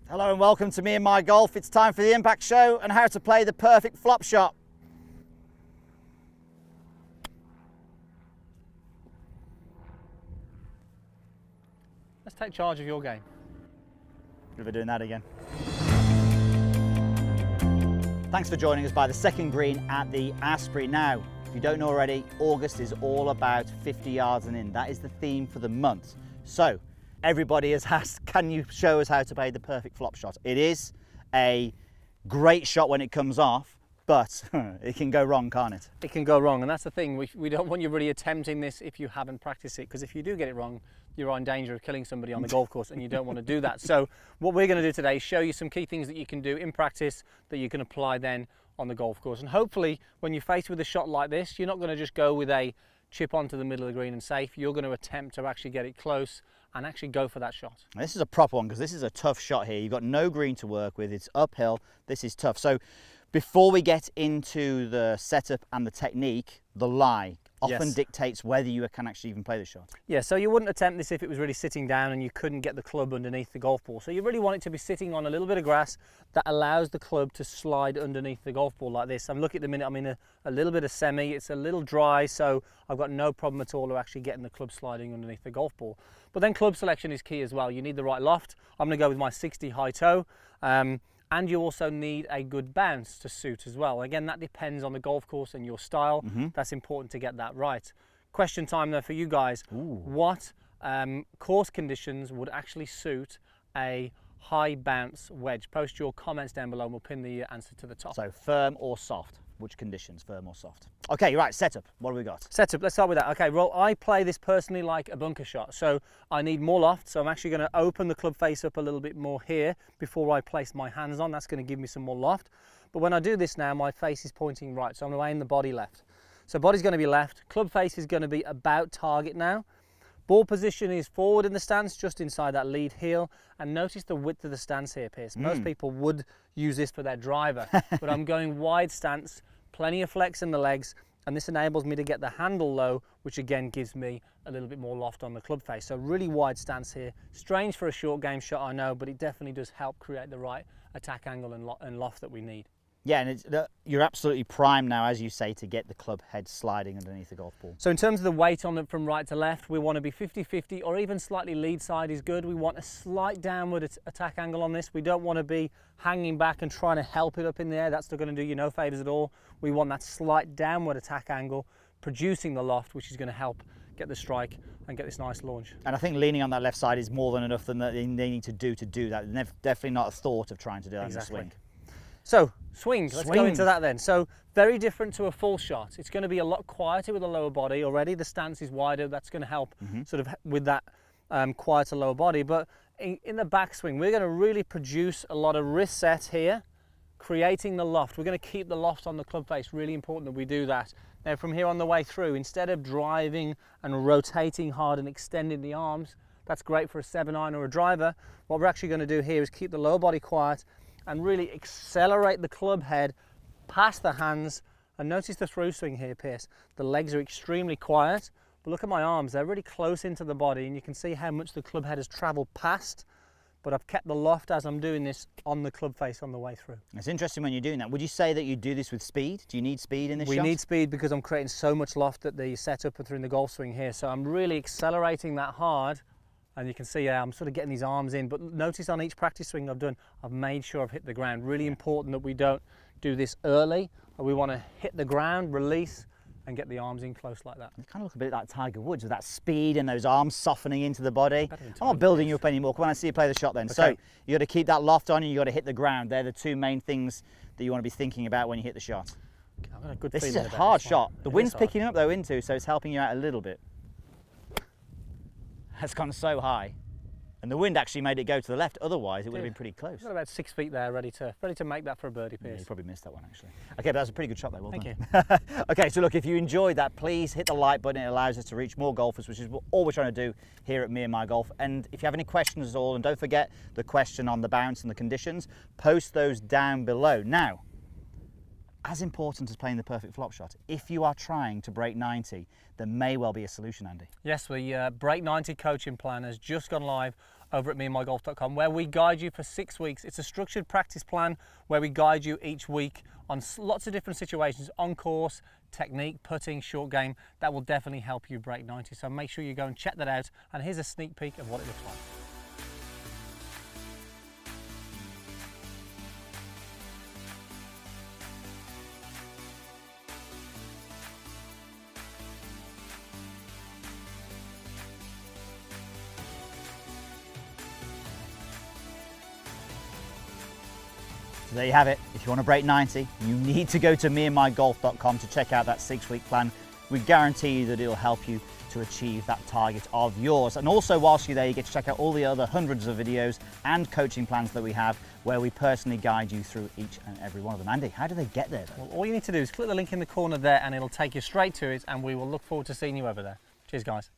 Hello and welcome to Me and My Golf. It's time for the impact show and how to play the perfect flop shot. Let's take charge of your game. We're doing that again. Thanks for joining us by the second green at the Asprey. Now, if you don't know already, August is all about 50 yards and in. That is the theme for the month. So, everybody has asked, can you show us how to play the perfect flop shot? It is a great shot when it comes off, but it can go wrong, can't it? It can go wrong, and that's the thing. We don't want you really attempting this if you haven't practiced it, because if you do get it wrong, you're in danger of killing somebody on the golf course, and you don't want to do that. So what we're going to do today is show you some key things that you can do in practice that you can apply then on the golf course. And hopefully, when you're faced with a shot like this, you're not going to just go with a chip onto the middle of the green and safe. You're going to attempt to actually get it close and actually go for that shot. This is a proper one because this is a tough shot here. You've got no green to work with. It's uphill. This is tough. So before we get into the setup and the technique, the lie often dictates whether you can actually even play the shot. Yeah, so you wouldn't attempt this if it was really sitting down and you couldn't get the club underneath the golf ball. So you really want it to be sitting on a little bit of grass that allows the club to slide underneath the golf ball like this. I'm looking at the minute, I'm in a little bit of semi. It's a little dry, so I've got no problem at all of actually getting the club sliding underneath the golf ball. But then club selection is key as well. You need the right loft. I'm going to go with my 60 high toe. And you also need a good bounce to suit as well. Again, that depends on the golf course and your style. That's important to get that right. Question time though for you guys. What course conditions would actually suit a high bounce wedge? Post your comments down below and we'll pin the answer to the top. So firm or soft? Which conditions, firm or soft? Okay, right, setup. What have we got? Setup, let's start with that. Okay, well, I play this personally like a bunker shot. So I need more loft. So I'm actually going to open the club face up a little bit more here before I place my hands on. That's going to give me some more loft. But when I do this now, my face is pointing right. So I'm going to aim the body left. So body's going to be left. Club face is going to be about target now. Ball position is forward in the stance, just inside that lead heel. And notice the width of the stance here, Pierce. Most people would use this for their driver, but I'm going wide stance, plenty of flex in the legs, and this enables me to get the handle low, which again gives me a little bit more loft on the club face. So really wide stance here. Strange for a short game shot, I know, but it definitely does help create the right attack angle and loft that we need. Yeah, and you're absolutely primed now, as you say, to get the club head sliding underneath the golf ball. So in terms of the weight on it from right to left, we want to be 50-50 or even slightly lead side is good. We want a slight downward attack angle on this. We don't want to be hanging back and trying to help it up in the air. That's not going to do you no favours at all. We want that slight downward attack angle, producing the loft, which is going to help get the strike and get this nice launch. And I think leaning on that left side is more than enough than they need to do that. Definitely not a thought of trying to do that in the swing. So, swing, let's go into that then. So, very different to a full shot. It's going to be a lot quieter with a lower body already. The stance is wider. That's going to help sort of with that quieter lower body. But in the backswing, we're going to really produce a lot of wrist set here, creating the loft. We're going to keep the loft on the club face. Really important that we do that. Now, from here on the way through, instead of driving and rotating hard and extending the arms, that's great for a 7-iron or a driver. What we're actually going to do here is keep the lower body quiet and really accelerate the club head past the hands. And notice the through swing here, Pierce. The legs are extremely quiet, but look at my arms. They're really close into the body, and you can see how much the club head has traveled past, but I've kept the loft as I'm doing this on the club face on the way through. It's interesting when you're doing that. Would you say that you do this with speed? Do you need speed in this shot? We need speed because I'm creating so much loft at the setup and through the golf swing here. So I'm really accelerating that hard. And you can see I'm sort of getting these arms in, but notice on each practice swing I've done, I've made sure I've hit the ground. Really important that we don't do this early. We want to hit the ground, release, and get the arms in close like that. You kind of look a bit like Tiger Woods with that speed and those arms softening into the body. I'm not building you up anymore. Come on, I see you play the shot then. Okay. So you got to keep that loft on and you got to hit the ground. They're the two main things that you want to be thinking about when you hit the shot. Okay, I've got a good this is a hard shot. The wind's picking up though into, so it's helping you out a little bit. That's gone so high. And the wind actually made it go to the left, otherwise it would have been pretty close. Got about 6 feet there, ready to make that for a birdie, Pierce. Yeah, you probably missed that one actually. Okay, but that was a pretty good shot there, well Thank done. You. Okay, so look, if you enjoyed that, please hit the like button. It allows us to reach more golfers, which is all we're trying to do here at Me and My Golf. And if you have any questions at all, and don't forget the question on the bounce and the conditions, post those down below. Now, as important as playing the perfect flop shot, if you are trying to break 90, there may well be a solution, Andy. Yes, the Break 90 coaching plan has just gone live over at meandmygolf.com, where we guide you for 6 weeks. It's a structured practice plan where we guide you each week on lots of different situations, on course, technique, putting, short game. That will definitely help you break 90. So make sure you go and check that out. And here's a sneak peek of what it looks like. So there you have it. If you want to break 90, you need to go to meandmygolf.com to check out that 6-week plan. We guarantee you that it'll help you to achieve that target of yours. And also, whilst you're there, you get to check out all the other hundreds of videos and coaching plans that we have, where we personally guide you through each and every one of them. Andy, how do they get there though? Well, all you need to do is click the link in the corner there and it'll take you straight to it, and we will look forward to seeing you over there. Cheers, guys.